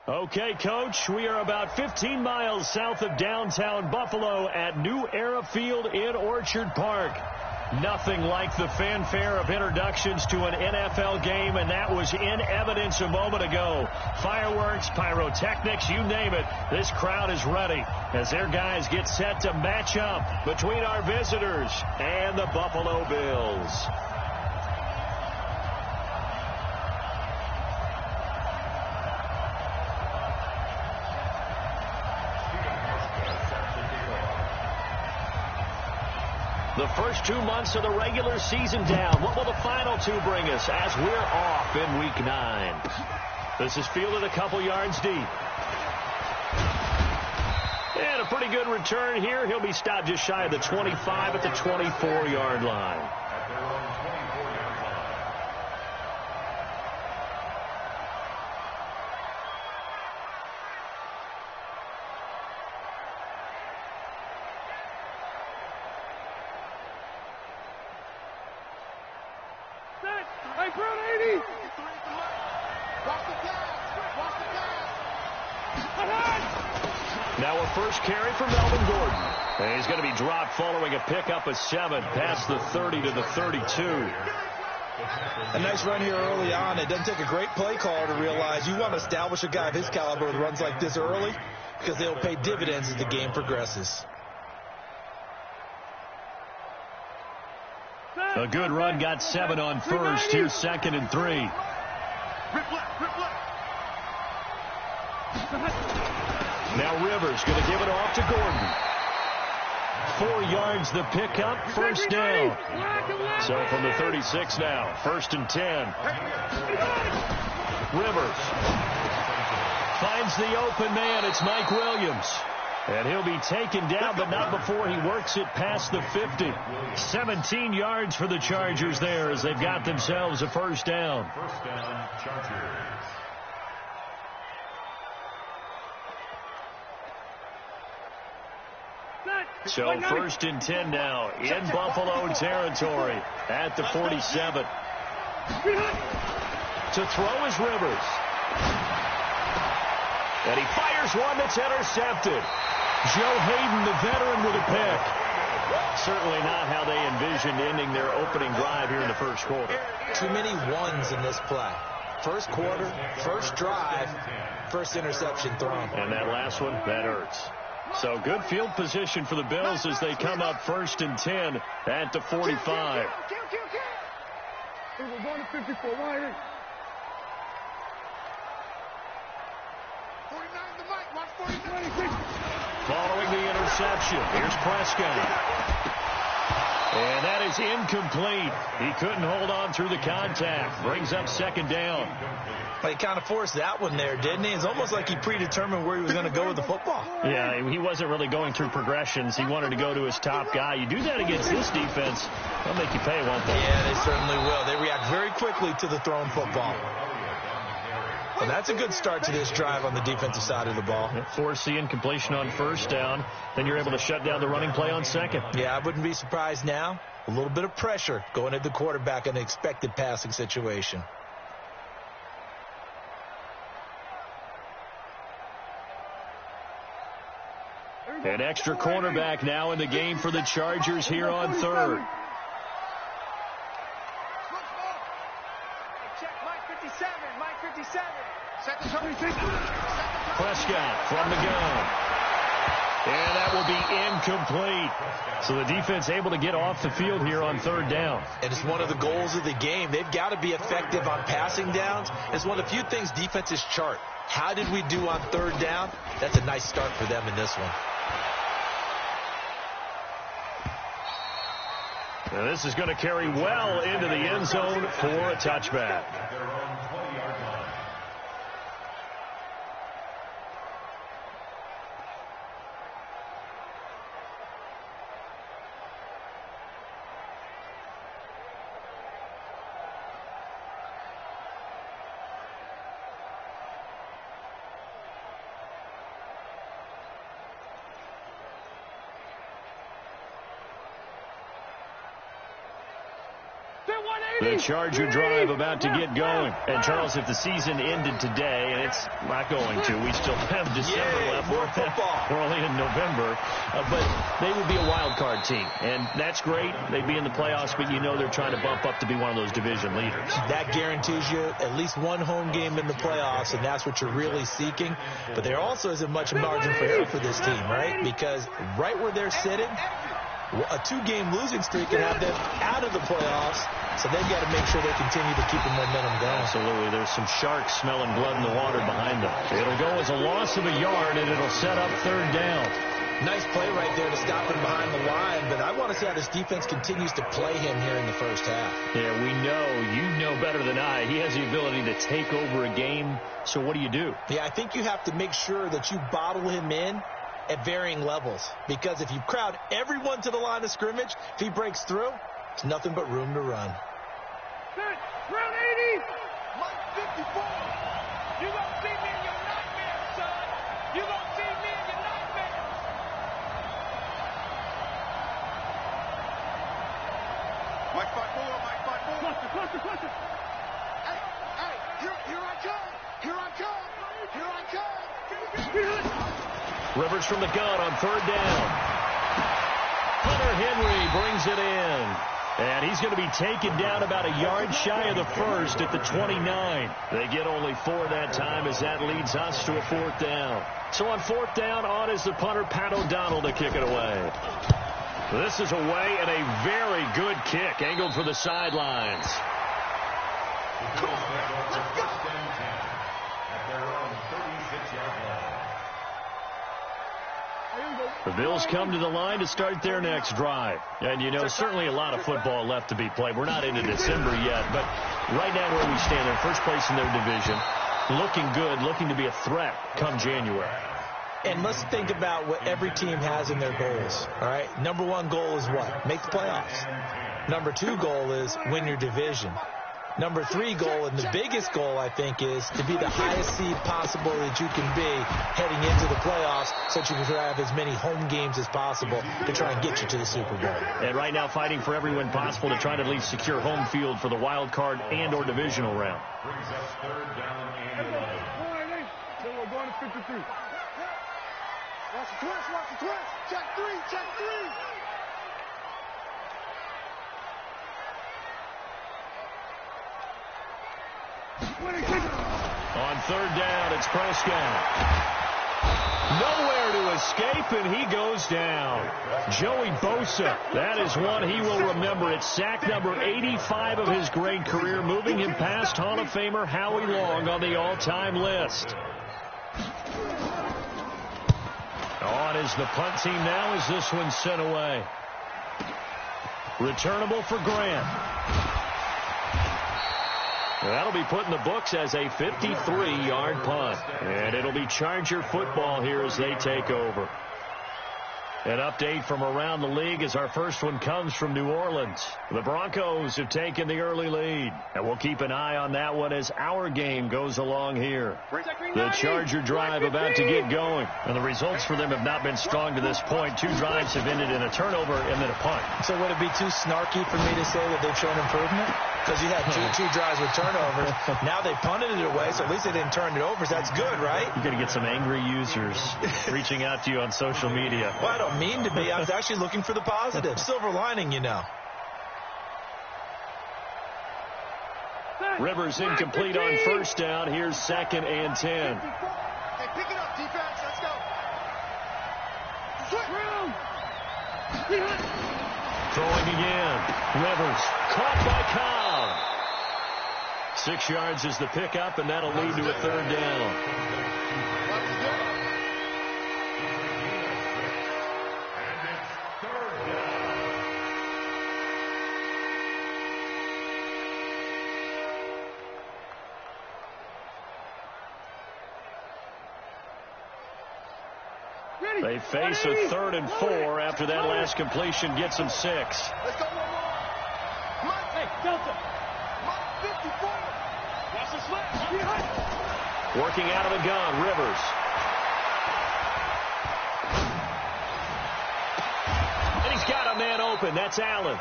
Okay, Coach, we are about 15 miles south of downtown Buffalo at New Era Field in Orchard Park. Nothing like the fanfare of introductions to an NFL game, and that was in evidence a moment ago. Fireworks, pyrotechnics, you name it. This crowd is ready as their guys get set to match up between our visitors and the Buffalo Bills. The first 2 months of the regular season down. What will the final two bring us as we're off in Week 9? This is fielded a couple yards deep. And a pretty good return here. He'll be stopped just shy of the 25 at the 24-yard line. Now a first carry for Melvin Gordon. And he's going to be dropped following a pickup of 7 past the 30 to the 32. A nice run here early on. It doesn't take a great play caller to realize you want to establish a guy of his caliber with runs like this early because they'll pay dividends as the game progresses. A good run got 7 on first. Here's 2nd and 3. Now Rivers going to give it off to Gordon. 4 yards the pickup, first down. So from the 36 now, 1st and 10. Rivers finds the open man. It's Mike Williams. And he'll be taken down, but not before he works it past the 50. 17 yards for the Chargers there as they've got themselves a first down. First down, Chargers. So 1st and 10 now in Buffalo territory at the 47. To throw is Rivers. And he fires one that's intercepted. Joe Hayden, the veteran, with a pick. Certainly not how they envisioned ending their opening drive here in the first quarter. Too many ones in this play. First quarter, first drive, first interception thrown. And that last one, that hurts. So good field position for the Bills as they come up 1st and 10 at the 45. We're going to 54. Right. 49 the mic. Watch 49. Following the interception, here's Prescott. And that is incomplete. He couldn't hold on through the contact. Brings up 2nd down. Well, he kind of forced that one there, didn't he? It's almost like he predetermined where he was going to go with the football. Yeah, he wasn't really going through progressions. He wanted to go to his top guy. You do that against this defense, they'll make you pay, won't they? Yeah, they certainly will. They react very quickly to the thrown football. Well, that's a good start to this drive on the defensive side of the ball. Force the incompletion on 1st down. Then you're able to shut down the running play on 2nd. Yeah, I wouldn't be surprised now. A little bit of pressure going at the quarterback in an expected passing situation. An extra cornerback now in the game for the Chargers here on 3rd. Prescott from the gun. And that will be incomplete. So the defense able to get off the field here on 3rd down. And it's one of the goals of the game. They've got to be effective on passing downs. It's one of the few things defenses chart. How did we do on 3rd down? That's a nice start for them in this one. And this is going to carry well into the end zone for a touchback. The Charger drive about to get going. And, Charles, if the season ended today, and it's not going to, we still have December left. More football. We're only in November. But they would be a wild card team. And that's great. They'd be in the playoffs, but you know they're trying to bump up to be one of those division leaders. That guarantees you at least one home game in the playoffs, and that's what you're really seeking. But there also isn't much margin for error for this team, right? Because right where they're sitting, a 2-game losing streak can have them out of the playoffs, so they've got to make sure they continue to keep the momentum going. Absolutely. There's some sharks smelling blood in the water behind them. It'll go as a loss of a yard, and it'll set up 3rd down. Nice play right there to stop him behind the line, but I want to see how this defense continues to play him here in the first half. Yeah, we know. You know better than I. He has the ability to take over a game, so what do you do? Yeah, I think you have to make sure that you bottle him in at varying levels, because if you crowd everyone to the line of scrimmage, if he breaks through, it's nothing but room to run. Round 80. Mike 54. You gonna see me in your nightmare, son. You gonna see me in your nightmare. Mike 54, Mike 54. Cluster. Hey, here I come. Here I come. Here I come. Rivers from the gun on 3rd down. Hunter Henry brings it in. And he's going to be taken down about a yard shy of the first at the 29. They get only 4 that time as that leads us to a 4th down. So on 4th down, on is the punter, Pat O'Donnell, to kick it away. This is away and a very good kick, angled for the sidelines. Come on, let's go. At their own 36-yard line. The Bills come to the line to start their next drive. And, you know, certainly a lot of football left to be played. We're not into December yet, but right now where we stand, they're first place in their division, looking good, looking to be a threat come January. And let's think about what every team has in their goals, all right? Number 1 goal is what? Make the playoffs. Number 2 goal is win your division. Number 3 goal, and the biggest goal, I think, is to be the highest seed possible that you can be heading into the playoffs so that you can have as many home games as possible to try and get you to the Super Bowl. And right now fighting for every win possible to try to at least secure home field for the wild card and or divisional round. Brings us 3rd down and 11. Then we're going to 53. Watch the twist. Check 3. On 3rd down, it's Prescott. Nowhere to escape, and he goes down. Joey Bosa, that is one he will remember. It's sack number 85 of his great career, moving him past Hall of Famer Howie Long on the all-time list. On is the punt team now as this one's sent away. Returnable for Grant. That'll be put in the books as a 53-yard punt. And it'll be Charger football here as they take over. An update from around the league as our first one comes from New Orleans. The Broncos have taken the early lead, and we'll keep an eye on that one as our game goes along here. The Charger drive about to get going, and the results for them have not been strong to this point. 2 drives have ended in a turnover and then a punt. So would it be too snarky for me to say that they've shown improvement? Because you had two drives with turnovers. Now they punted it away, so at least they didn't turn it over. So that's good, right? You're going to get some angry users reaching out to you on social media. Well, I don't mean to be. I was actually looking for the positive. Silver lining, you know. Rivers incomplete on 1st down. Here's 2nd and 10. Hey, pick it up, defense. Let's go. Throwing again. Rivers caught by Cobb. 6 yards is the pickup, and that'll lead to a 3rd down. They face a 3rd and 4 after that last completion gets them 6. Let's go one more. Mike, hey, Delta. Mike 54. Watch the slip. Working out of the gun, Rivers. And he's got a man open. That's Allen.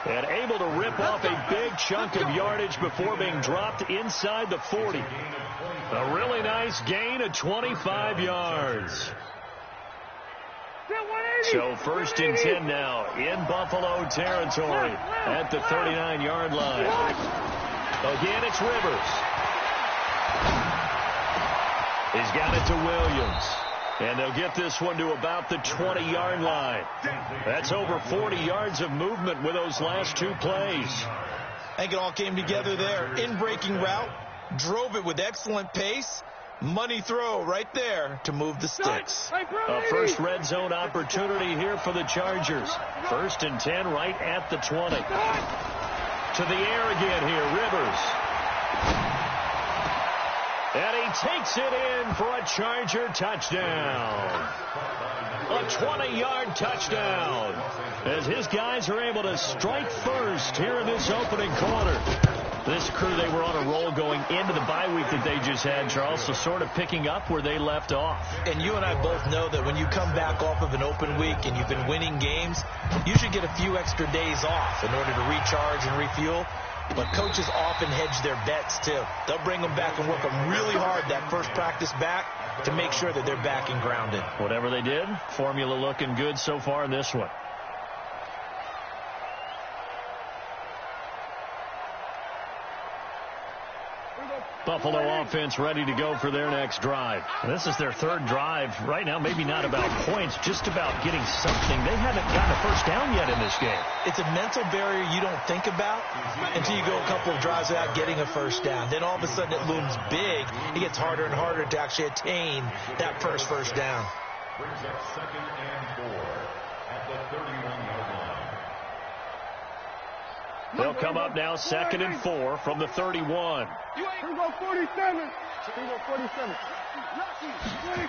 And able to rip off a big chunk of yardage before being dropped inside the 40. A really nice gain of 25 yards. So 1st and 10 now in Buffalo territory at the 39-yard line. Again, it's Rivers. He's got it to Williams. And they'll get this one to about the 20-yard line. That's over 40 yards of movement with those last two plays. I think it all came together there. In-breaking route, drove it with excellent pace. Money throw right there to move the sticks. A first red zone opportunity here for the Chargers. 1st and 10 right at the 20. To the air again here, Rivers. And he takes it in for a Charger touchdown. A 20-yard touchdown. As his guys are able to strike first here in this opening quarter. This crew, they were on a roll going into the bye week that they just had, Charles, so sort of picking up where they left off. And you and I both know that when you come back off of an open week and you've been winning games, you should get a few extra days off in order to recharge and refuel. But coaches often hedge their bets, too. They'll bring them back and work them really hard that first practice back to make sure that they're back and grounded. Whatever they did, formula looking good so far in this one. Buffalo offense ready to go for their next drive. This is their 3rd drive. Right now, maybe not about points, just about getting something. They haven't gotten a first down yet in this game. It's a mental barrier you don't think about until you go a couple of drives without getting a first down. Then all of a sudden it looms big. It gets harder and harder to actually attain that first down. Brings up 2nd and 4 at the 31-yard line. They'll come up now 2nd and 4 from the 31. Here we go, 47. Here we go, 47.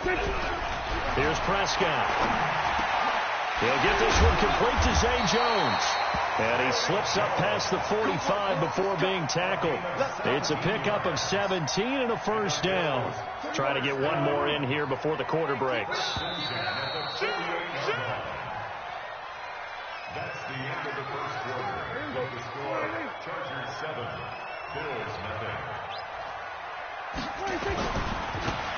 26. Here's Prescott. He'll get this one complete to Zay Jones. And he slips up past the 45 before being tackled. It's a pickup of 17 and a first down. Try to get one more in here before the quarter breaks. That's the end of the first quarter. With the score, Chargers 7, Bills nothing.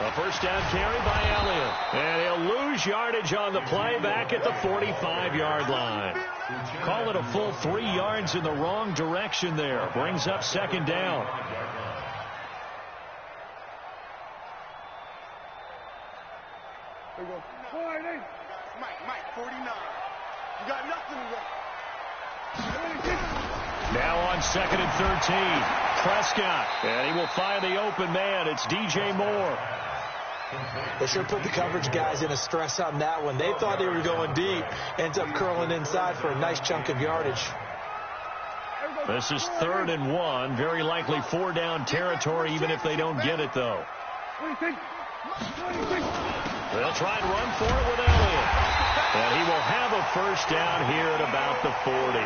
A first down carry by Elliott. And he'll lose yardage on the play back at the 45-yard line. Call it a full 3 yards in the wrong direction there. Brings up 2nd down. Here we go. Mike, 49. You got nothing to do. Now on 2nd and 13. Prescott. And he will find the open man. It's DJ Moore. They sure put the coverage guys in a stress on that one. They thought they were going deep. Ends up curling inside for a nice chunk of yardage. This is 3rd and 1. Very likely 4-down territory, even if they don't get it, though. They'll try and run for it with Elliott. And he will have a first down here at about the 40.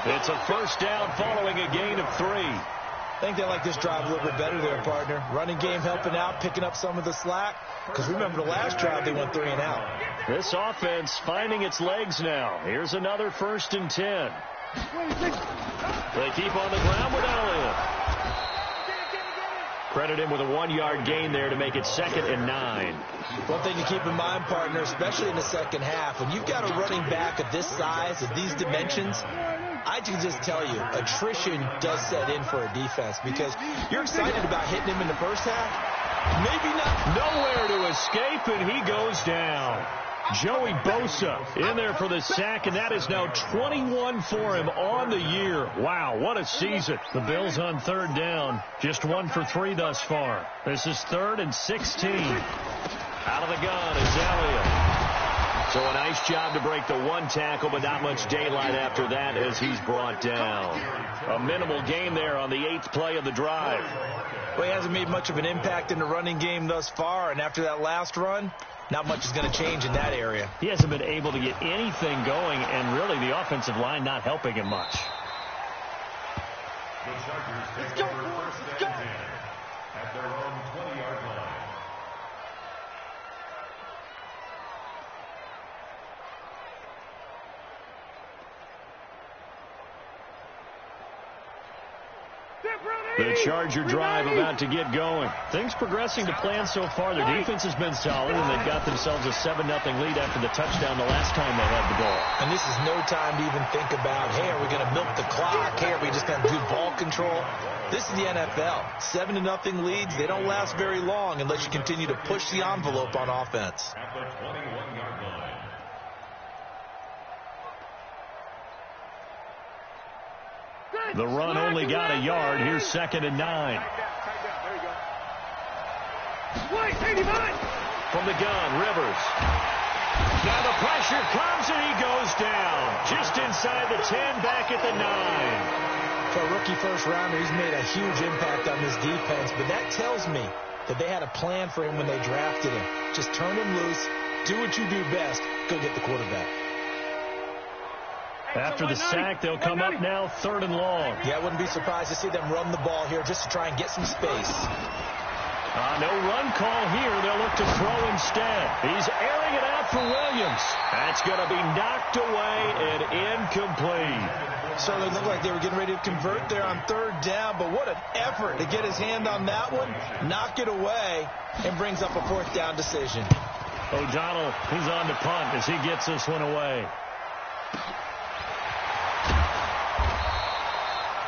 It's a first down following a gain of 3. I think they like this drive a little bit better there, partner. Running game helping out, picking up some of the slack. Because remember the last drive, they went 3 and out. This offense finding its legs now. Here's another 1st and 10. They keep on the ground with Elliott. Credit him with a 1-yard gain there to make it 2nd and 9. One thing to keep in mind, partner, especially in the second half, when you've got a running back of this size, of these dimensions, I can just tell you, attrition does set in for a defense because you're excited about hitting him in the first half. Maybe not. Nowhere to escape, and he goes down. Joey Bosa in there for the sack, and that is now 21 for him on the year. Wow, what a season. The Bills on 3rd down, just 1 for 3 thus far. This is 3rd and 16. Out of the gun is Elliott. So a nice job to break the 1 tackle, but not much daylight after that as he's brought down. A minimal gain there on the 8th play of the drive. Well, he hasn't made much of an impact in the running game thus far, and after that last run, not much is going to change in that area. He hasn't been able to get anything going, and really the offensive line not helping him much. The Chargers take over 1st and 10 at their own 20-yard line. The Charger drive about to get going. Things progressing to plan so far. Their defense has been solid, and they've got themselves a 7-0 lead after the touchdown the last time they had the ball. And this is no time to even think about, hey, are we going to milk the clock? Hey, are we just going to do ball control? This is the NFL. 7-0 leads, they don't last very long unless you continue to push the envelope on offense. At the 21-yard line. The run only got a yard. Here's 2nd and 9. There you go. Wait, 89. From the gun, Rivers. Now the pressure comes, and he goes down. Just inside the 10, back at the 9. For a rookie first-rounder, he's made a huge impact on this defense, but that tells me that they had a plan for him when they drafted him. Just turn him loose, do what you do best, go get the quarterback. After the sack, they'll come up now 3rd and long. Yeah, I wouldn't be surprised to see them run the ball here just to try and get some space. No run call here. They'll look to throw instead. He's airing it out for Williams. That's going to be knocked away and incomplete. So it looked like they were getting ready to convert there on 3rd down, but what an effort to get his hand on that one, knock it away, and brings up a 4th down decision. O'Donnell, he's on to punt as he gets this one away.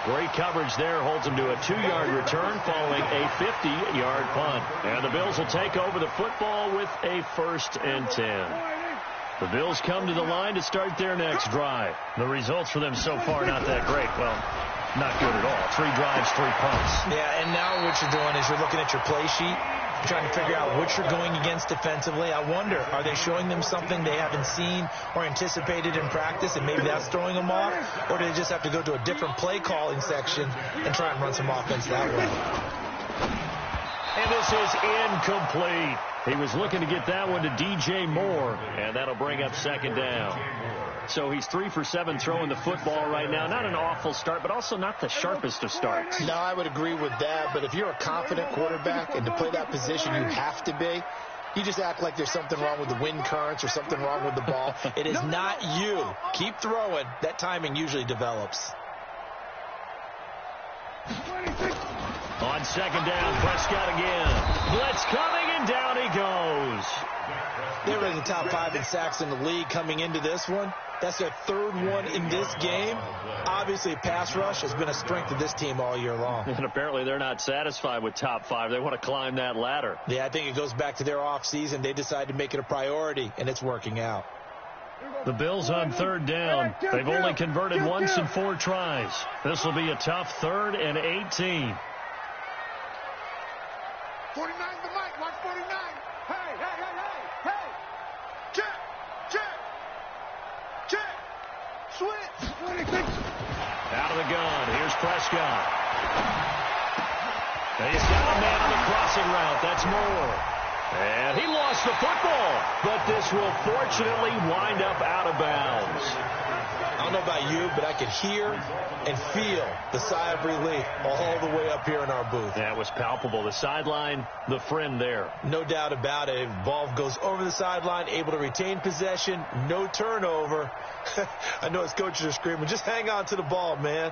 Great coverage there, holds him to a 2-yard return following a 50-yard punt. And the Bills will take over the football with a 1st and 10. The Bills come to the line to start their next drive. The results for them so far not that great. Well, not good at all. 3 drives, 3 punts. Yeah, and now what you're doing is you're looking at your play sheet, trying to figure out what you're going against defensively. I wonder, are they showing them something they haven't seen or anticipated in practice, and maybe that's throwing them off? Or do they just have to go to a different play calling section and try and run some offense that way? And this is incomplete. He was looking to get that one to DJ Moore, and that'll bring up 2nd down. So he's 3 for 7 throwing the football right now. Not an awful start, but also not the sharpest of starts. No, I would agree with that. But if you're a confident quarterback and to play that position you have to be, you just act like there's something wrong with the wind currents or something wrong with the ball. It is not you. Keep throwing. That timing usually develops. On 2nd down, Prescott again. Blitz coming, and down he goes. They were in the top 5 in sacks in the league coming into this one. That's their 3rd one in this game. Obviously, pass rush has been a strength of this team all year long. And apparently they're not satisfied with top 5. They want to climb that ladder. Yeah, I think it goes back to their offseason. They decided to make it a priority, and it's working out. The Bills on 3rd down. They've only converted once in 4 tries. This will be a tough 3rd and 18. 49 the mic. Watch 49. Hey. Check. Switch. 26. Out of the gun. Here's Prescott. He's got a man on the crossing route. That's Moore. And he lost the football. But this will fortunately wind up out of bounds. I don't know about you, but I could hear and feel the sigh of relief all the way up here in our booth. That was palpable. The sideline, the friend there. No doubt about it. Ball goes over the sideline, able to retain possession, no turnover. I know his coaches are screaming, just hang on to the ball, man.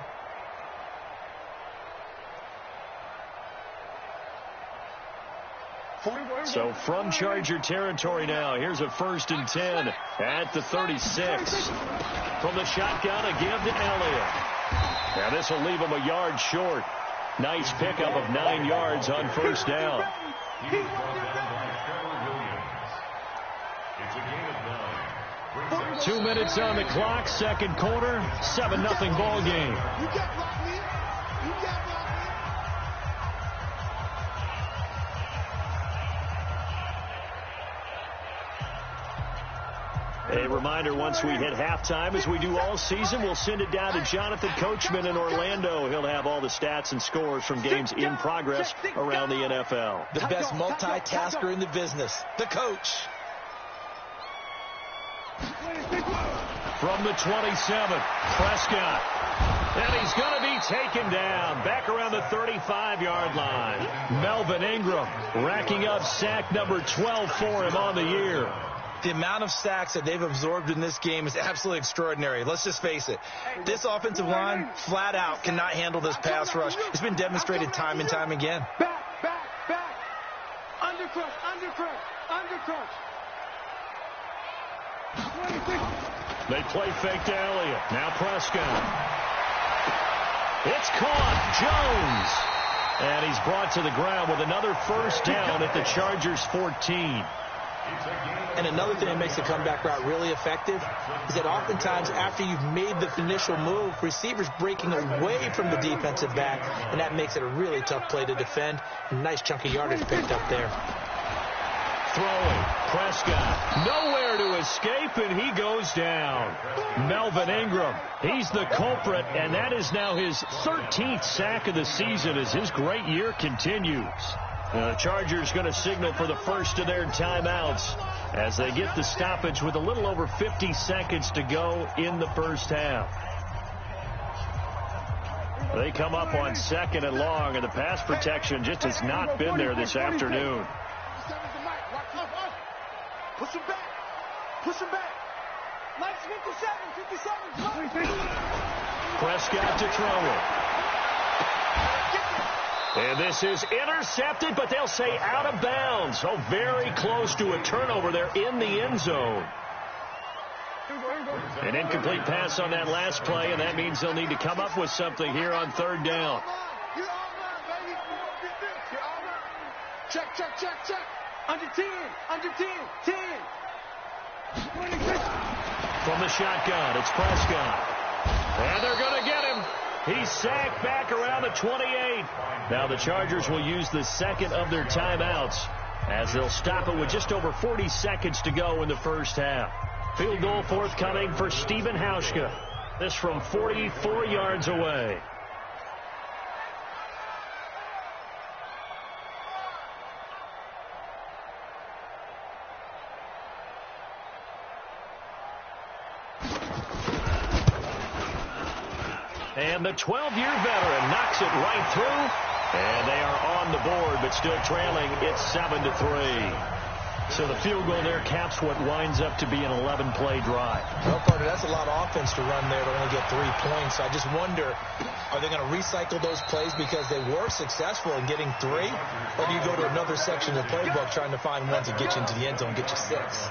So from Charger territory now, here's a 1st and 10 at the 36. From the shotgun, a give to Elliott. Now this will leave him a yard short. Nice pickup of 9 yards on 1st down. He was brought down by Trevor Williams. It's a gain of 9. 2 minutes on the clock, 2nd quarter, 7-0 ball game. You got blocked me. You got blocked me. A reminder, once we hit halftime, as we do all season, we'll send it down to Jonathan Coachman in Orlando. He'll have all the stats and scores from games in progress around the NFL. The best multitasker in the business, the coach. From the 27, Prescott. And he's going to be taken down back around the 35-yard line. Melvin Ingram racking up sack number 12 for him on the year. The amount of sacks that they've absorbed in this game is absolutely extraordinary. Let's just face it. This offensive line, flat out, cannot handle this pass rush. It's been demonstrated time and time again. Back. Under crush. They play fake to Elliott. Now Prescott. It's caught. Jones. And he's brought to the ground with another first down at the Chargers' 14. And another thing that makes the comeback route really effective is that oftentimes after you've made the initial move, receivers breaking away from the defensive back, and that makes it a really tough play to defend. Nice chunk of yardage picked up there. Throwing. Prescott. Nowhere to escape, and he goes down. Melvin Ingram. He's the culprit, and that is now his 13th sack of the season as his great year continues. The Chargers going to signal for the first of their timeouts as they get the stoppage with a little over 50 seconds to go in the first half. They come up on 2nd and long, and the pass protection just has not been there this afternoon. Push him back. Nice 57. Prescott to throw it. And this is intercepted, but they'll say out of bounds. So very close to a turnover there in the end zone. An incomplete pass on that last play, and that means they'll need to come up with something here on 3rd down. Check. Under 10. 10. From the shotgun, it's Prescott. And they're going to get him. He's sacked back around the 28. Now the Chargers will use the second of their timeouts as they'll stop it with just over 40 seconds to go in the first half. Field goal forthcoming for Stephen Hauschka. This from 44 yards away. And the 12-year veteran knocks it right through. And they are on the board, but still trailing. It's 7-3. So the field goal there caps what winds up to be an 11-play drive. Well, Carter, that's a lot of offense to run there to only get 3 points. I just wonder, are they going to recycle those plays because they were successful in getting 3? Or do you go to another section of the playbook trying to find one to get you into the end zone and get you 6?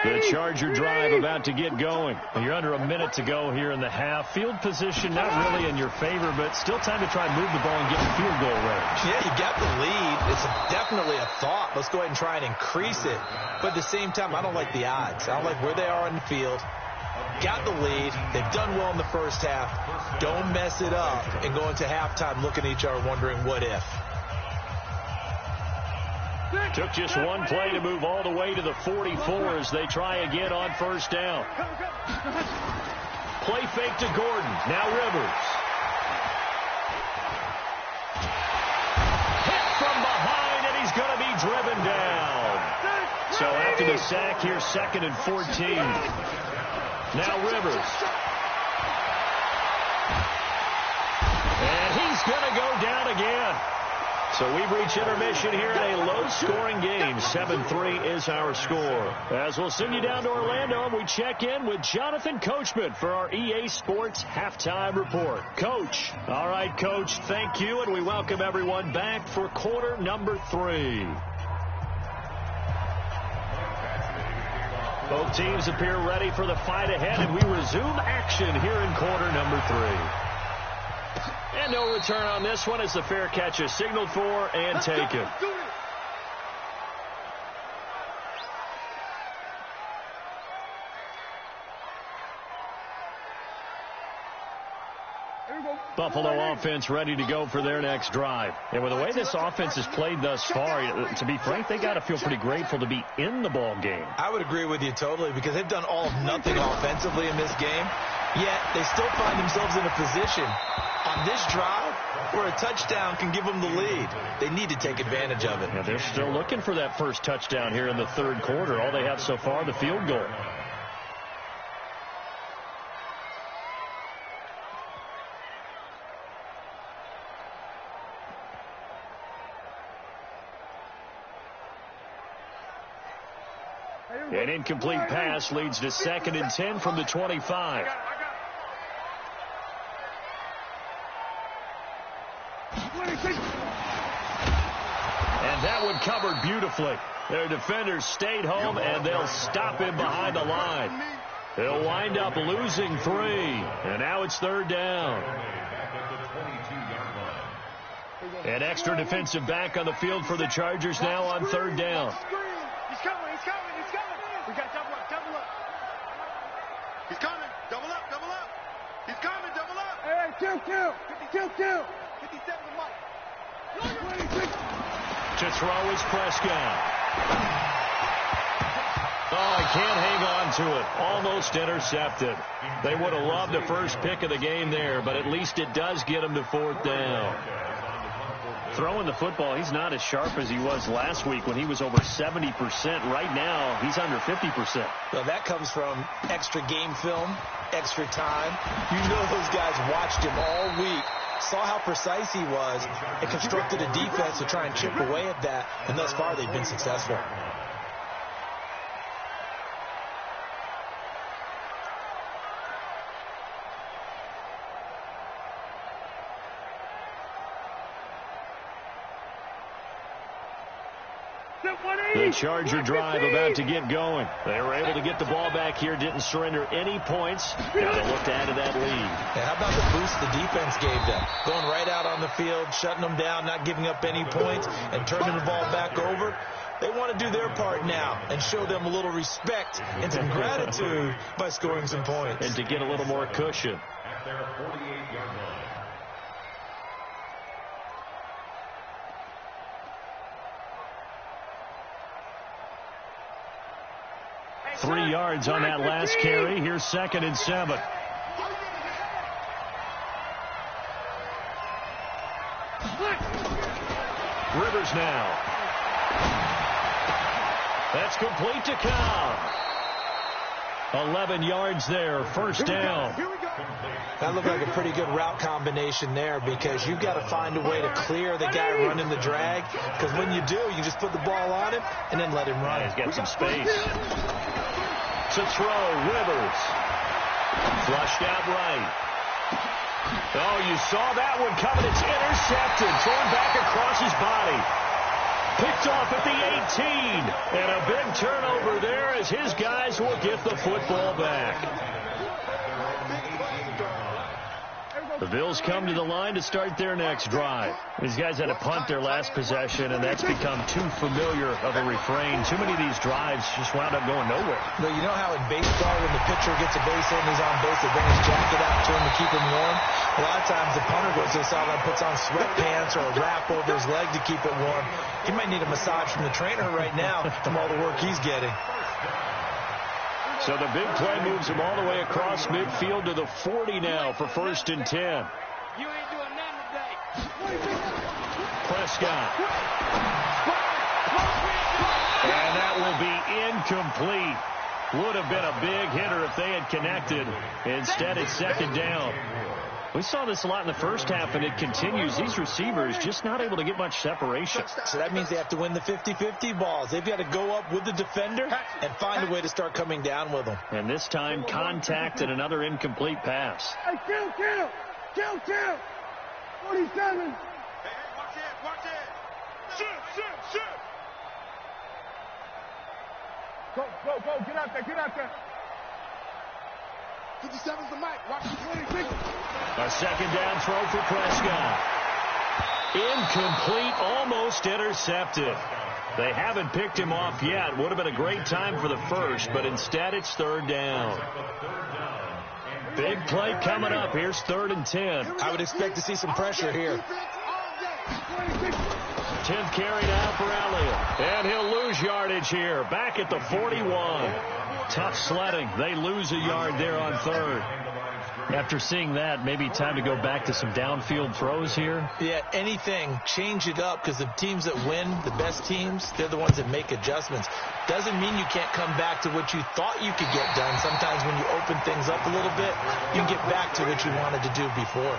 The Charger drive about to get going. You're under a minute to go here in the half. Field position not really in your favor, but still time to try and move the ball and get in field goal range. Yeah, you got the lead. It's definitely a thought. Let's go ahead and try and increase it. But at the same time, I don't like the odds. I don't like where they are on the field. Got the lead. They've done well in the first half. Don't mess it up and go into halftime looking at each other wondering what if. Took just one play to move all the way to the 44 as they try again on first down. Play fake to Gordon. Now Rivers. Hit from behind, and he's going to be driven down. So after the sack, here's 2nd and 14. Now Rivers. And he's going to go down again. So we've reached intermission here in a low-scoring game. 7-3 is our score. As we'll send you down to Orlando, and we check in with Jonathan Coachman for our EA Sports Halftime Report. Coach. All right, Coach, thank you, and we welcome everyone back for quarter number 3. Both teams appear ready for the fight ahead, and we resume action here in quarter number 3. And no return on this one as the fair catch is signaled for and taken. Buffalo offense ready to go for their next drive. And with the way this offense has played thus far, to be frank, they got to feel pretty grateful to be in the ball game. I would agree with you totally because they've done all of nothing offensively in this game, yet they still find themselves in a position on this drive where a touchdown can give them the lead. They need to take advantage of it. Yeah, they're still looking for that first touchdown here in the 3rd quarter. All they have so far, the field goal. An incomplete pass leads to 2nd and 10 from the 25. And that one covered beautifully. Their defenders stayed home, and they'll stop him behind the line. They'll wind up losing 3. And now it's 3rd down. An extra defensive back on the field for the Chargers now on 3rd down. He's coming. We got double up. He's coming. Double up. He's coming. Double up. Hey, kill. 57 to Mike. To throw is Prescott. Oh, he can't hang on to it. Almost intercepted. They would have loved the first pick of the game there, but at least it does get him to 4th down. Throwing the football, he's not as sharp as he was last week when he was over 70%. Right now, he's under 50%. Well, that comes from extra game film, extra time. You know those guys watched him all week, saw how precise he was, and constructed a defense to try and chip away at that, and thus far they've been successful. The Charger drive about to get going. They were able to get the ball back here, didn't surrender any points. Got to look to add to that lead. Yeah, how about the boost the defense gave them? Going right out on the field, shutting them down, not giving up any points, and turning the ball back over. They want to do their part now and show them a little respect and some gratitude by scoring some points. And to get a little more cushion. At their 48-yard line. 3 yards on that last carry. Here's 2nd and 7. Rivers now. That's complete to Cobb. 11 yards there, 1st down. That looked like a pretty good route combination there because you've got to find a way to clear the guy running the drag, because when you do, you just put the ball on him and then let him run. Yeah, he's got some space. To throw, Rivers. Flushed out right. Oh, you saw that one coming. It's intercepted. Thrown back across his body. Picked off at the 18. And a big turnover there as his guys will get the football back. The Bills come to the line to start their next drive. These guys had to punt their last possession, and that's become too familiar of a refrain. Too many of these drives just wound up going nowhere. But you know how in baseball, when the pitcher gets a base hit and he's on base, they bring his jacket out to him to keep him warm? A lot of times the punter goes to the sideline, puts on sweatpants or a wrap over his leg to keep it warm. He might need a massage from the trainer right now from all the work he's getting. So the big play moves him all the way across midfield to the 40 now for 1st and 10. You ain't doing nothing today. Prescott. And that will be incomplete. Would have been a big hitter if they had connected. Instead, it's 2nd down. We saw this a lot in the first half, and it continues. These receivers just not able to get much separation. So that means they have to win the 50-50 balls. They've got to go up with the defender and find a way to start coming down with them. And this time, contact and another incomplete pass. Hey, kill. 47. Hey, watch it. Shoot. Go. Get out there. 57's the mic. Watch the 26. A 2nd down throw for Prescott. Incomplete, almost intercepted. They haven't picked him off yet. Would have been a great time for the first, but instead it's 3rd down. Big play coming up. Here's 3rd and 10. I would expect to see some pressure here. 10th carry now for Elliott. And he'll lose yardage here. Back at the 41. Tough sledding. They lose a yard there on 3rd. After seeing that, maybe time to go back to some downfield throws here. Yeah, anything. Change it up, because the teams that win, the best teams, they're the ones that make adjustments. Doesn't mean you can't come back to what you thought you could get done. Sometimes when you open things up a little bit, you can get back to what you wanted to do before.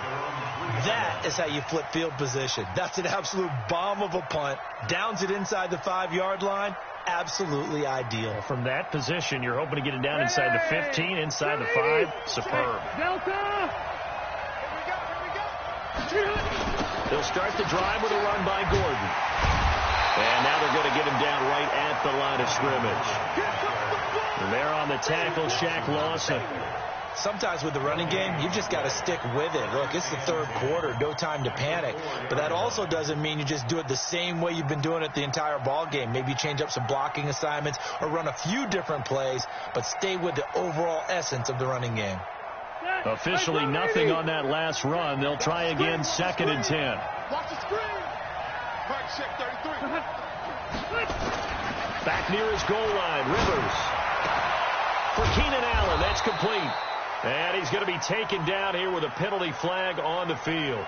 That is how you flip field position. That's an absolute bomb of a punt. Downs it inside the 5-yard line. absolutely ideal. From that position, you're hoping to get it down inside the 15, inside the 5. Superb. Delta! They'll start the drive with a run by Gordon. And now they're going to get him down right at the line of scrimmage. And there on the tackle, Shaq Lawson. Sometimes with the running game, you've just got to stick with it. Look, it's the third quarter, no time to panic. But that also doesn't mean you just do it the same way you've been doing it the entire ball game. Maybe change up some blocking assignments or run a few different plays, but stay with the overall essence of the running game. Officially nothing on that last run. They'll try again, 2nd and 10. Watch the screen. Mark check 33. Back near his goal line, Rivers. For Keenan Allen, that's complete. And he's going to be taken down here with a penalty flag on the field.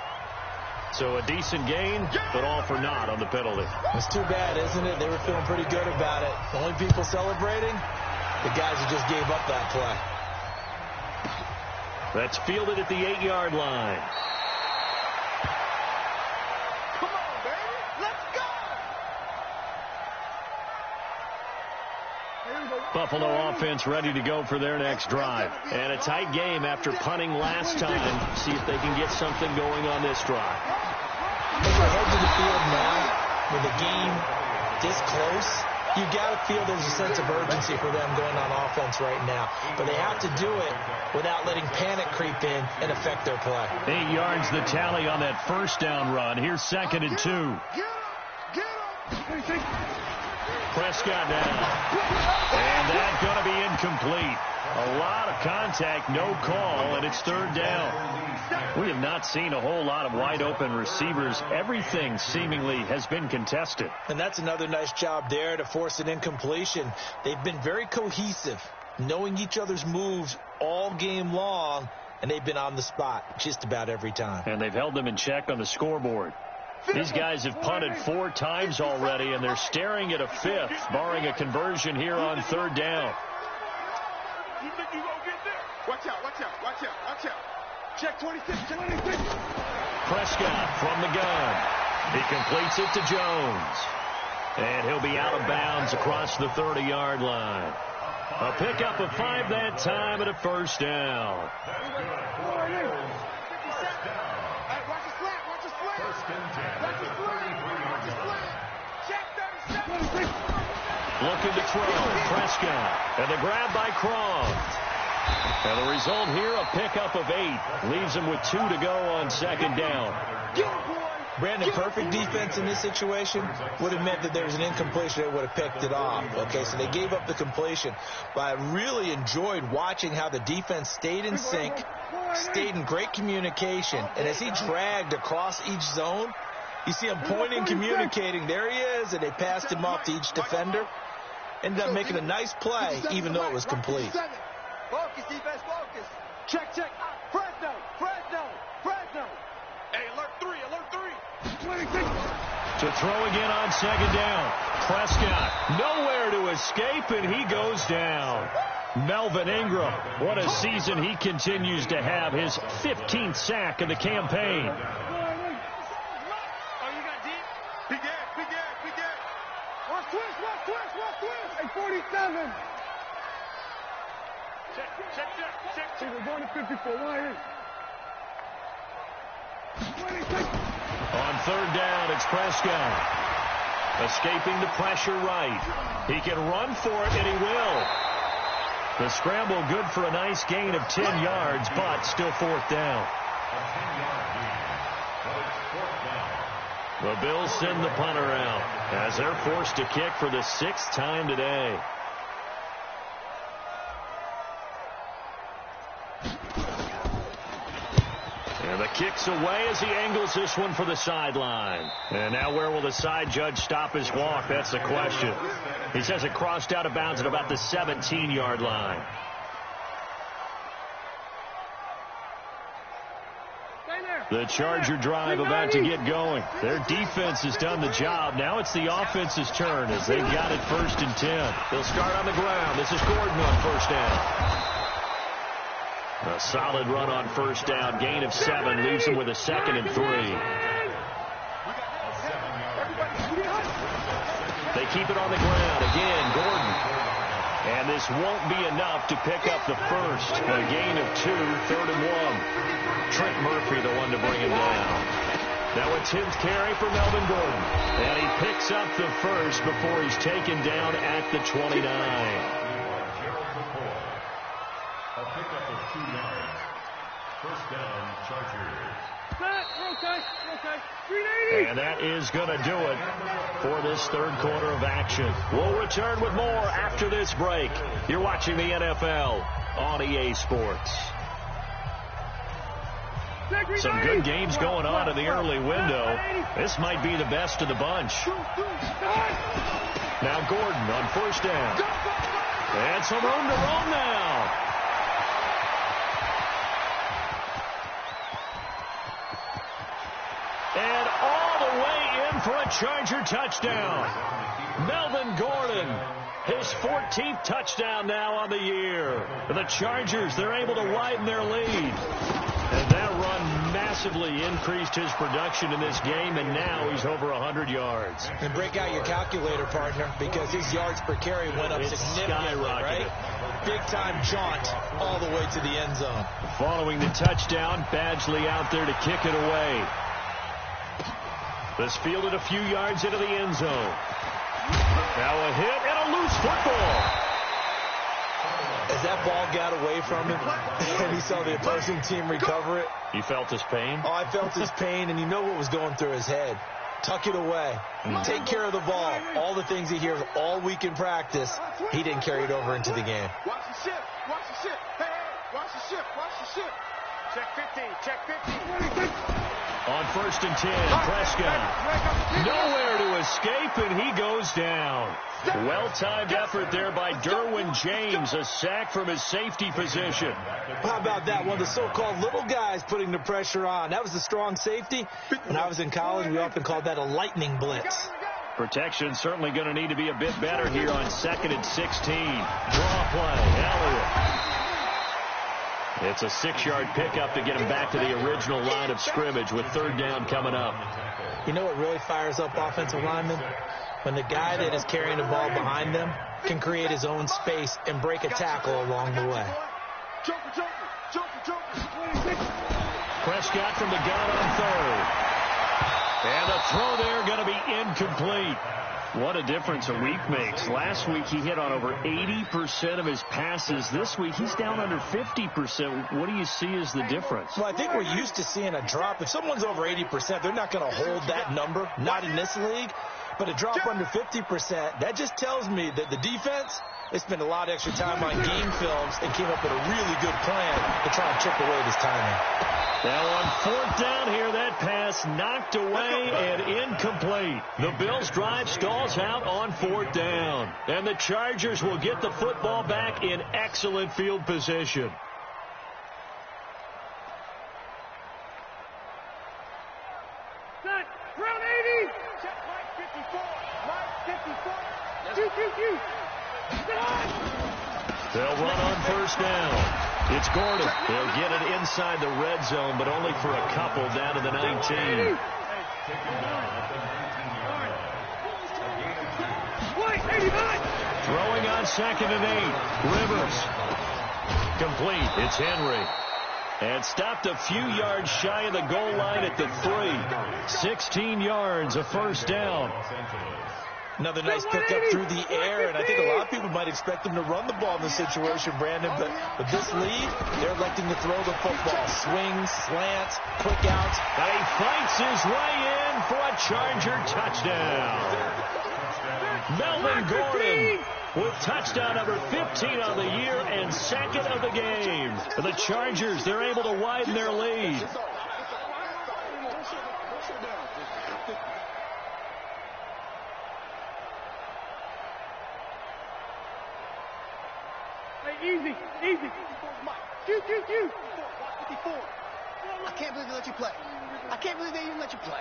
So a decent gain, but all for naught on the penalty. It's too bad, isn't it? They were feeling pretty good about it. The only people celebrating, the guys who just gave up that play. That's fielded at the 8-yard line. Come on, baby. Let's go. Buffalo offense ready to go for their next drive. And a tight game after punting last time. See if they can get something going on this drive. As they head to the field now, with the game this close, you got to feel there's a sense of urgency for them going on offense right now. But they have to do it without letting panic creep in and affect their play. 8 yards the tally on that first down run. Here's 2nd and 2. Prescott now. And that's going to be incomplete. A lot of contact, no call, and it's 3rd down. We have not seen a whole lot of wide-open receivers. Everything seemingly has been contested. And that's another nice job there to force an incompletion. They've been very cohesive, knowing each other's moves all game long, and they've been on the spot just about every time. And they've held them in check on the scoreboard. These guys have punted 4 times already, and they're staring at a 5th, barring a conversion here on 3rd down. You think you gonna get there? Watch out, watch out, watch out, watch out. Check 26, check 26. Prescott from the gun. He completes it to Jones. And he'll be out of bounds across the 30-yard line. A pickup of 5 that time and a 1st down. Looking to throw, Prescott, and the grab by Croft. And the result here, a pickup of 8. Leaves him with 2 to go on 2nd down. Brandon, perfect defense in this situation would have meant that there was an incompletion. They would have picked it off. Okay, so they gave up the completion. But I really enjoyed watching how the defense stayed in sync, stayed in great communication. And as he dragged across each zone, you see him pointing, communicating. There he is, and they passed him off to each defender. Ended up making a nice play, even though it was complete. Focus, defense, focus. Check, check. Fresno, Fresno, Fresno. Hey, alert 3, alert 3. To throw again on 2nd down. Prescott, nowhere to escape, and he goes down. Melvin Ingram, what a season he continues to have. His 15th sack of the campaign. Hey, 47. Check. We're going to 54. Why? On 3rd down, it's Prescott. Escaping the pressure right. He can run for it, and he will. The scramble good for a nice gain of 10 yards, but still 4th down. The Bills send the punter out as they're forced to kick for the 6th time today. And the kick's away as he angles this one for the sideline. And now where will the side judge stop his walk? That's the question. He says it crossed out of bounds at about the 17-yard line. The Charger drive about to get going. Their defense has done the job. Now it's the offense's turn as they've got it 1st and 10. They'll start on the ground. This is Gordon on 1st down. A solid run on 1st down. Gain of 7 leaves him with a 2nd and 3. They keep it on the ground. Again, Gordon. And this won't be enough to pick up the first. A gain of 2, 3rd and 1. Trent Murphy, the one to bring him down. Now a 10th carry for Melvin Gordon. And he picks up the first before he's taken down at the 29. A pickup of 2 yards. First down, Chargers. And that is going to do it for this third quarter of action. We'll return with more after this break. You're watching the NFL on EA Sports. Some good games going on in the early window. This might be the best of the bunch. Now Gordon on first down. And some room to roam now. And all the way in for a Charger touchdown. Melvin Gordon, his 14th touchdown now on the year. The Chargers, they're able to widen their lead. And that run massively increased his production in this game, and now he's over 100 yards. And break out your calculator, partner, because his yards per carry went up significantly, right? Big-time jaunt all the way to the end zone. Following the touchdown, Badgley out there to kick it away. This fielded a few yards into the end zone. Now a hit and a loose football. As that ball got away from him and he saw the opposing team recover it. He felt his pain? Oh, I felt his pain, and you know what was going through his head. Tuck it away. Take care of the ball. All the things he hears all week in practice, he didn't carry it over into the game. Watch the shift. Watch the shift. Hey, watch the shift. Watch the shift. Check 15. Check 15. On first and 10, Prescott. Nowhere to escape, and he goes down. Well-timed effort there by Derwin James, a sack from his safety position. How about that? One of the so-called little guys putting the pressure on. That was a strong safety. When I was in college, we often called that a lightning blitz. Protection certainly going to need to be a bit better here on 2nd and 16. Draw play, Elliott. It's a 6-yard pickup to get him back to the original line of scrimmage with 3rd down coming up. You know what really fires up offensive linemen? When the guy that is carrying the ball behind them can create his own space and break a tackle along the way. Prescott from the gun on 3rd. And the throw there going to be incomplete. What a difference a week makes. Last week he hit on over 80% of his passes. This week he's down under 50%. What do you see as the difference? Well, I think we're used to seeing a drop. If someone's over 80%, they're not going to hold that number. Not in this league. But a drop under 50%, that just tells me that the defense, they spent a lot of extra time on game films and came up with a really good plan to try and chip away this timing. Now on 4th down here, that pass knocked away and incomplete. The Bills' drive stalls out on 4th down. And the Chargers will get the football back in excellent field position. They'll run on 1st down. It's Gordon. They'll get it inside the red zone, but only for a couple down to the 19. Throwing on 2nd and 8. Rivers. Complete. It's Henry. And stopped a few yards shy of the goal line at the 3. 16 yards, a 1st down. Another nice pickup through the air, and I think a lot of people might expect them to run the ball in this situation, Brandon, but with this lead, they're electing to throw the football. Swings, slants, quick outs. And he fights his way in for a Charger touchdown. Melvin Gordon with touchdown number 15 on the year and 2nd of the game. For the Chargers, they're able to widen their lead. Easy. I can't believe they let you play. I can't believe they even let you play.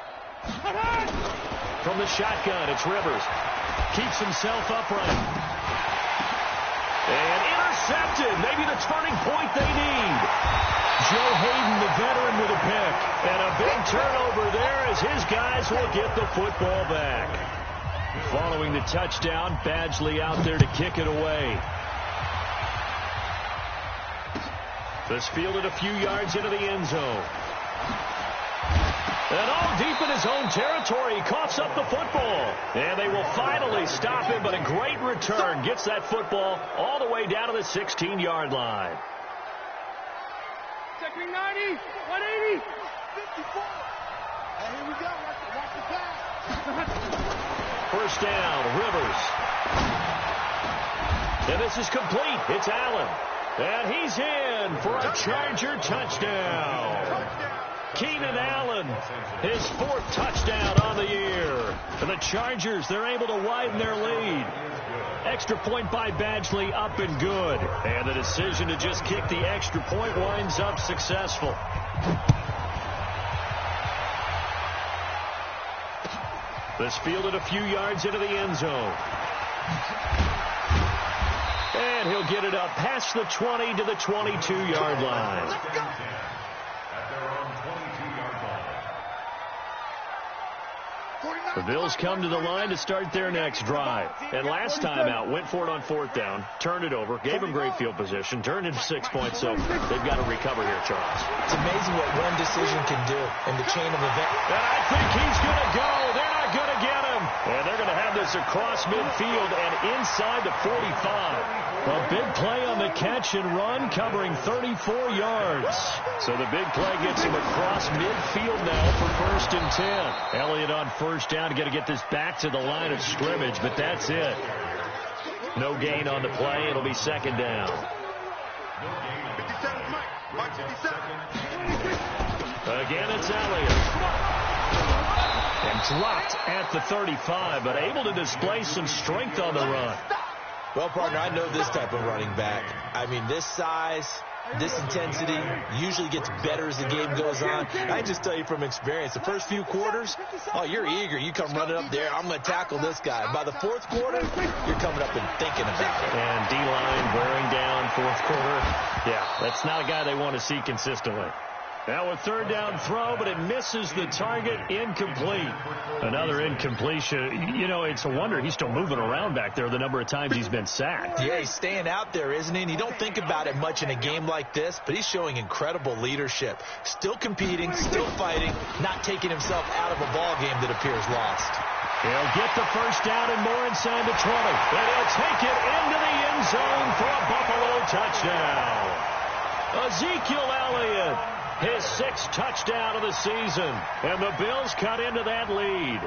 From the shotgun, it's Rivers. Keeps himself upright. And intercepted. Maybe the turning point they need. Joe Hayden, the veteran, with a pick. And a big turnover there as his guys will get the football back. Following the touchdown, Badgley out there to kick it away. This fielded a few yards into the end zone. And all deep in his own territory, he coughs up the football. And they will finally stop him, but a great return gets that football all the way down to the 16-yard line. Checking 90, 180, 54. And here we go. Watch the pass. First down, Rivers. And this is complete. It's Allen. And he's in for a Charger touchdown. Keenan Allen, his 4th touchdown on the year. And the Chargers, they're able to widen their lead. Extra point by Badgley, up and good. And the decision to just kick the extra point winds up successful. This fielded a few yards into the end zone. And he'll get it up past the 20 to the 22-yard line. At their own 22-yard line. The Bills come to the line to start their next drive. And last time out, went for it on 4th down, turned it over, gave him great field position, turned into 6 points, so they've got to recover here, Charles. It's amazing what one decision can do in the chain of events. And I think he's going to go. They're not going to get him. And they're going to have this across midfield and inside the 45. A big play on the catch and run, covering 34 yards. So the big play gets him across midfield now for 1st and 10. Elliott on 1st down, going to get this back to the line of scrimmage, but that's it. No gain on the play. It'll be 2nd down. 57, Mike. Mark 57. Again, it's Elliott. And dropped at the 35, but able to display some strength on the run. Well, partner, I know this type of running back. I mean, this size, this intensity usually gets better as the game goes on. I just tell you from experience, the first few quarters, oh, you're eager. You come running up there, I'm going to tackle this guy. By the 4th quarter, you're coming up and thinking about it. And D-line wearing down 4th quarter. Yeah, that's not a guy they want to see consistently. Now a 3rd down throw, but it misses the target, incomplete. Another incompletion. You know, it's a wonder he's still moving around back there the number of times he's been sacked. Yeah, he's staying out there, isn't he? And you don't think about it much in a game like this, but he's showing incredible leadership. Still competing, still fighting, not taking himself out of a ball game that appears lost. He'll get the 1st down and more inside the 20. And he'll take it into the end zone for a Buffalo touchdown. Ezekiel Elliott, his 6th touchdown of the season. And the Bills cut into that lead.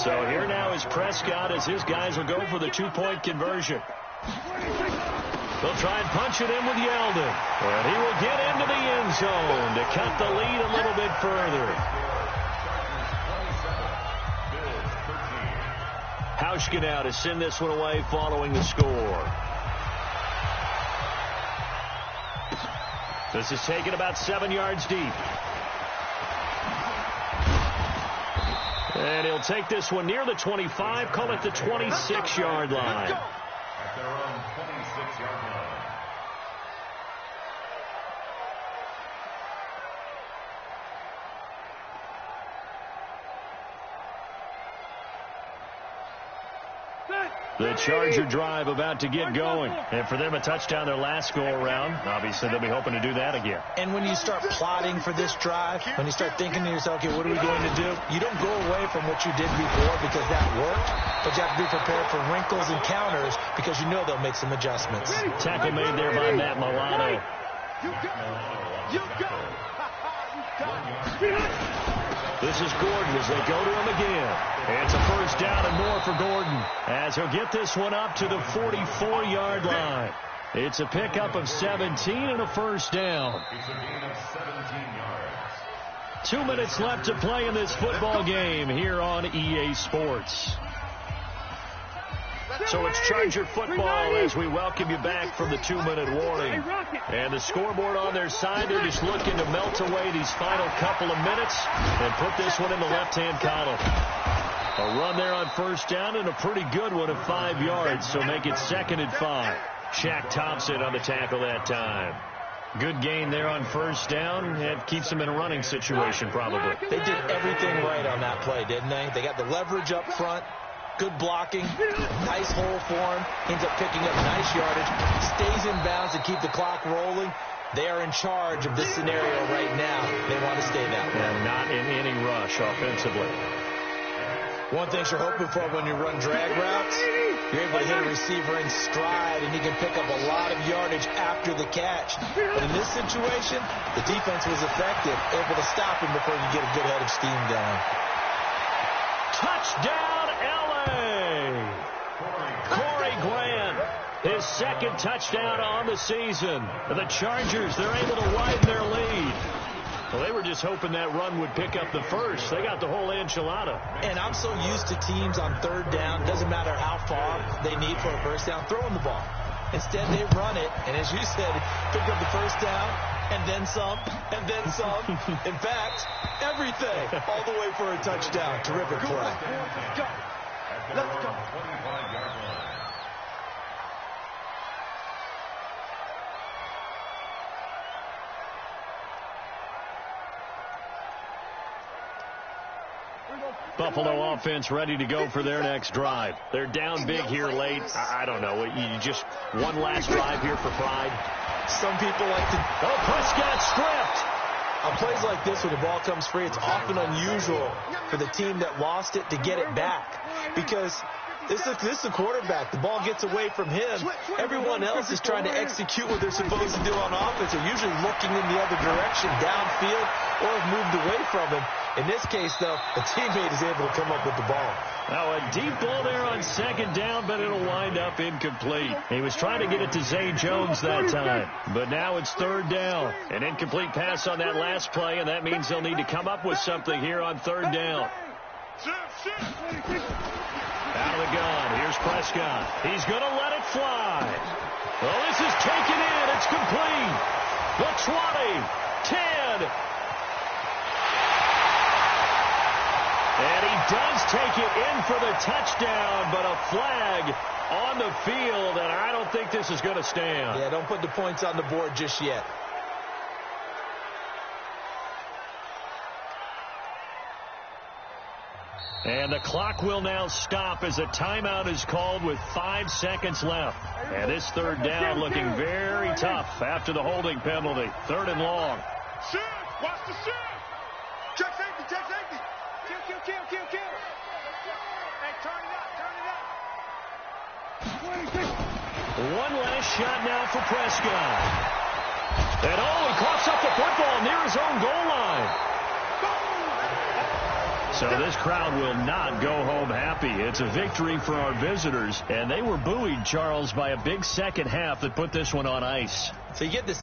So here now is Prescott as his guys will go for the 2-point conversion. They'll try and punch it in with Yeldon. And he will get into the end zone to cut the lead a little bit further. Hauschka now to send this one away following the score. This is taken about 7 yards deep. And he'll take this one near the 25, call it the 26-yard line. At their own 26-yard line. The Charger drive about to get going. And for them, a touchdown their last go-around. Obviously, they'll be hoping to do that again. And when you start plotting for this drive, when you start thinking to yourself, okay, what are we going to do? You don't go away from what you did before because that worked, but you have to be prepared for wrinkles and counters because you know they'll make some adjustments. Tackle made there by Matt Milano. This is Gordon as they go to him again. And it's a 1st down and more for Gordon as he'll get this one up to the 44-yard line. It's a pickup of 17 and a 1st down. It's a gain of 17 yards. 2 minutes left to play in this football game here on EA Sports. So it's Charger football as we welcome you back from the 2-minute warning. And the scoreboard on their side, they're just looking to melt away these final couple of minutes and put this one in the left-hand column. A run there on 1st down and a pretty good one of 5 yards, so make it 2nd and 5. Shaq Thompson on the tackle that time. Good gain there on 1st down. It keeps them in a running situation probably. They did everything right on that play, didn't they? They got the leverage up front. Good blocking, nice hole for him, ends up picking up nice yardage, stays in bounds to keep the clock rolling. They are in charge of this scenario right now. They want to stay that way. And not in any rush offensively. One thing you're hoping for when you run drag routes, you're able to hit a receiver in stride, and you can pick up a lot of yardage after the catch. But in this situation, the defense was effective, able to stop him before you get a good head of steam going. Touchdown, L.A. Corey Grant, his second touchdown on the season. The Chargers, they're able to widen their lead. Well, they were just hoping that run would pick up the first. They got the whole enchilada. And I'm so used to teams on third down, doesn't matter how far they need for a first down, throwing the ball. Instead, they run it, and as you said, pick up the first down, and then some, and then some. In fact, everything, all the way for a touchdown. Terrific play. Let's go. Let's go. Buffalo offense ready to go for their next drive. They're down big here late. I don't know. You just one last drive here for pride. Some people like to... Oh, Prescott stripped. On plays like this, when the ball comes free, it's often unusual for the team that lost it to get it back. Because this is a quarterback. The ball gets away from him. Everyone else is trying to execute what they're supposed to do on offense. They're usually looking in the other direction, downfield, or have moved away from him. In this case, though, a teammate is able to come up with the ball. Now, a deep ball there on second down, but it'll wind up incomplete. He was trying to get it to Zay Jones that time, but now it's third down. An incomplete pass on that last play, and that means they'll need to come up with something here on third down. Out of the gun. Here's Prescott. He's going to let it fly. Well, this is taken in. It's complete. The 20, 10. And he does take it in for the touchdown, but a flag on the field, and I don't think this is going to stand. Yeah, don't put the points on the board just yet. And the clock will now stop as a timeout is called with 5 seconds left. And this third down looking very tough after the holding penalty. Third and long. Shoot! Watch the shoot! Check safety! Check safety! Kill! Hey, turn it up! One last shot now for Prescott. And he coughs up the football near his own goal line. So this crowd will not go home happy. It's a victory for our visitors, and they were buoyed, Charles, by a big second half that put this one on ice. So you get this